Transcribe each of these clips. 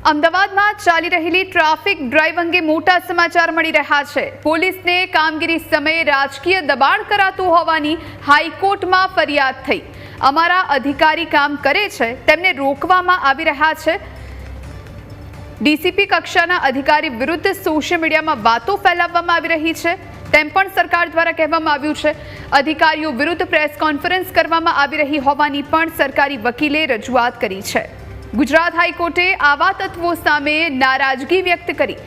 અમદાવાદમાં ચાલી રહેલી ટ્રાફિક ડ્રાઈવ અંગે મોટા સમાચાર મળી રહ્યા છે। પોલીસને કામગીરી સમયે રાજકીય દબાણ કરાતું હોવાની હાઈકોર્ટમાં ફરિયાદ થઈ। અમારા અધિકારી કામ કરે છે તેમને રોકવામાં આવી રહ્યા છે। ડીસીપી કક્ષાના અધિકારી વિરુદ્ધ સોશિયલ મીડિયામાં વાતો ફેલાવવામાં આવી રહી છે તેમ પણ સરકાર દ્વારા કહેવામાં આવ્યું છે। અધિકારીઓ વિરુદ્ધ પ્રેસ કોન્ફરન્સ કરવામાં આવી રહી હોવાની પણ સરકારી વકીલે રજૂઆત કરી છે। ગુજરાત હાઈકોર્ટે આવા તત્વો સામે નારાજગી વ્યક્ત કરી।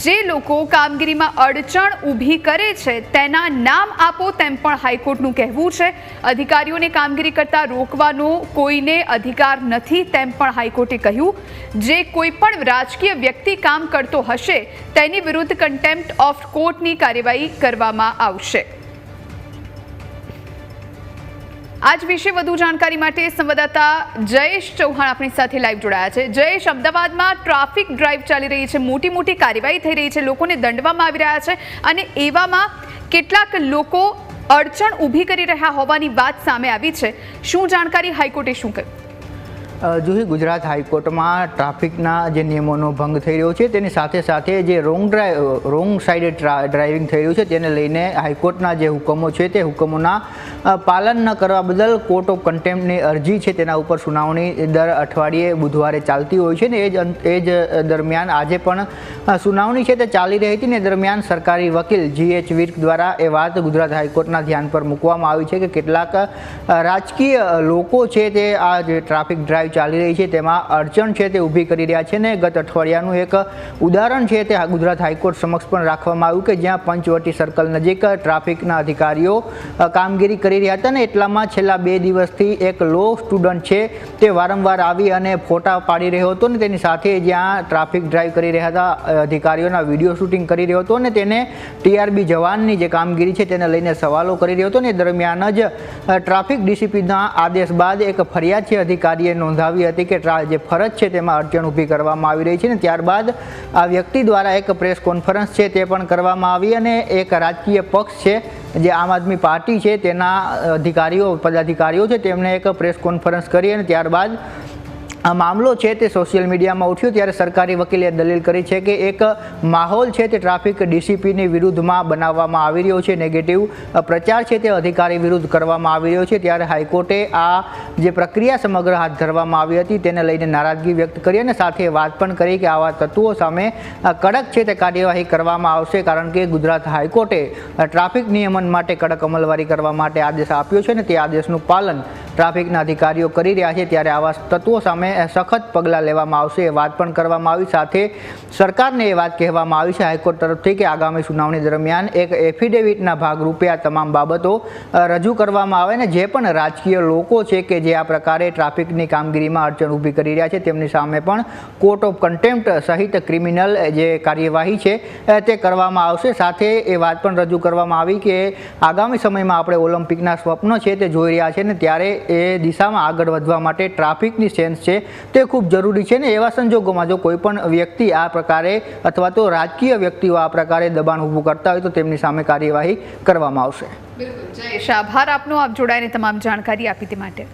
જે લોકો કામગીરીમાં અડચણ ઊભી કરે છે તેના નામ આપો તેમ પણ હાઈકોર્ટનું કહેવું છે। અધિકારીઓને કામગીરી કરતા રોકવાનો કોઈને અધિકાર નથી તેમ પણ હાઈકોર્ટે કહ્યું। જે કોઈ પણ રાજકીય વ્યક્તિ કામ કરતો હશે તેની વિરુદ્ધ કન્ટેમ્પ્ટ ઓફ કોર્ટની કાર્યવાહી કરવામાં આવશે। आज विषय વધુ જાણકારી માટે સંવાદદાતા જયેશ ચૌહાણ આપણી સાથે લાઈવ જોડાયા છે। જયેશ, અમદાવાદમાં ટ્રાફિક ડ્રાઈવ ચાલી રહી છે, મોટી કાર્યવાહી થઈ રહી છે, લોકોને દંડવામાં આવી રહ્યા છે અને એવામાં કેટલાક લોકો અડચણ ઊભી કરી રહ્યા હોવાની વાત સામે આવી છે। શું જાણકારી હાઈકોર્ટે શું કહ્યું? જોઈ ગુજરાત હાઈકોર્ટમાં ટ્રાફિકના જે નિયમોનો ભંગ થઈ રહ્યો છે તેની સાથે જે રોંગ સાઈડે ડ્રાઇવિંગ થઈ રહ્યું છે તેને લઈને હાઈકોર્ટના જે હુકમો છે તે હુકમોના પાલન ન કરવા બદલ કોર્ટ ઓફ કન્ટેમ્પ્ટની અરજી છે તેના ઉપર સુનાવણી દર અઠવાડિયે બુધવારે ચાલતી હોય છે ને એ જ દરમિયાન આજે પણ સુનાવણી છે તે ચાલી રહી હતી ને દરમિયાન સરકારી વકીલ GH વિર્ક દ્વારા એ વાત ગુજરાત હાઈકોર્ટના ધ્યાન પર મૂકવામાં આવી છે કે કેટલાક રાજકીય લોકો છે તે આ જે ટ્રાફિક ડ્રાઈવ ચાલી રહી છે તેમાં અડચણ છે તે ઊભી કરી રહ્યા છે ને ગત અઠવાડિયાનું એક ઉદાહરણ છે તે ગુજરાત હાઈકોર્ટ સમક્ષ પણ રાખવામાં આવ્યું કે જ્યાં પંચવટી સર્કલ નજીક ટ્રાફિકના અધિકારીઓ કામગીરી કરી રહ્યા હતા ને એટલામાં છેલ્લા 2 દિવસથી એક લો સ્ટુડન્ટ છે તે વારંવાર આવી અને ફોટા પાડી રહ્યો હતો ને તેની સાથે જ્યાં ટ્રાફિક ડ્રાઈવ કરી રહ્યા હતા અધિકારીઓના વિડીયો શૂટિંગ કરી રહ્યો હતો ને તેને TRB જવાનની જે કામગીરી છે તેને લઈને સવાલો કરી રહ્યો હતો ને દરમિયાન જ ટ્રાફિક ડીસીપીના આદેશ બાદ એક ફરિયાદ છે અધિકારીએ નોંધાવી હતી કે જે ફરજ છે તેમાં અડચણ ઊભી કરવામાં આવી રહી છે ને ત્યારબાદ આ વ્યક્તિ દ્વારા એક પ્રેસ કોન્ફરન્સ છે તે પણ કરવામાં આવી અને એક રાજકીય પક્ષ છે જે આમ આદમી પાર્ટી છે તેના પદાધિકારીઓ છે તેમણે એક પ્રેસ કોન્ફરન્સ કરી અને ત્યારબાદ આ મામલો છે તે સોશિયલ મીડિયામાં ઉઠ્યો ત્યારે સરકારી વકીલે દલીલ કરી છે કે એક માહોલ છે તે ટ્રાફિક ડીસીપીની વિરુદ્ધમાં બનાવવામાં આવી રહ્યો છે, નેગેટિવ પ્રચાર છે તે અધિકારી વિરુદ્ધ કરવામાં આવી રહ્યો છે। ત્યારે હાઈકોર્ટે આ જે પ્રક્રિયા સમગ્ર હાથ ધરવામાં આવી હતી તેને લઈને નારાજગી વ્યક્ત કરી અને સાથે વાત પણ કરી કે આવા તત્વો સામે કડક છે તે કાર્યવાહી કરવામાં આવશે કારણ કે ગુજરાત હાઈકોર્ટે ટ્રાફિક નિયમન માટે કડક અમલવારી કરવા માટે આદેશ આપ્યો છે ને તે આદેશનું પાલન ટ્રાફિકના અધિકારીઓ કરી રહ્યા છે ત્યારે આવા તત્વો સામે સખત પગલાં લેવામાં આવશે એ વાત પણ કરવામાં આવી। સાથે સરકારને એ વાત કહેવામાં આવી છે હાઈકોર્ટ તરફથી કે આગામી સુનાવણી દરમિયાન એક એફિડેવિટના ભાગરૂપે આ તમામ બાબતો રજૂ કરવામાં આવે ને જે પણ રાજકીય લોકો છે કે જે આ પ્રકારે ટ્રાફિકની કામગીરીમાં અડચણ ઊભી કરી રહ્યા છે તેમની સામે પણ કોર્ટ ઓફ કન્ટેમ્પ્ટ સહિત ક્રિમિનલ જે કાર્યવાહી છે તે કરવામાં આવશે। સાથે એ વાત પણ રજૂ કરવામાં આવી કે આગામી સમયમાં આપણે ઓલિમ્પિકના સ્વપ્નો છે તે જોઈ રહ્યા છે ને ત્યારે એ દિશામાં આગળ વધવા માટે ટ્રાફિકની સેન્સ છે તે ખૂબ જરૂરી છે ને એવા સંજોગોમાં જો કોઈ પણ વ્યક્તિ આ પ્રકારે અથવા તો રાજકીય વ્યક્તિઓ આ પ્રકારે દબાણ ઊભું કરતા હોય તો તેમની સામે કાર્યવાહી કરવામાં આવશે। બિલકુલ જયેશ, આભાર આપનો, આપ જોડાઈને તમામ જાણકારી આપી તે માટે।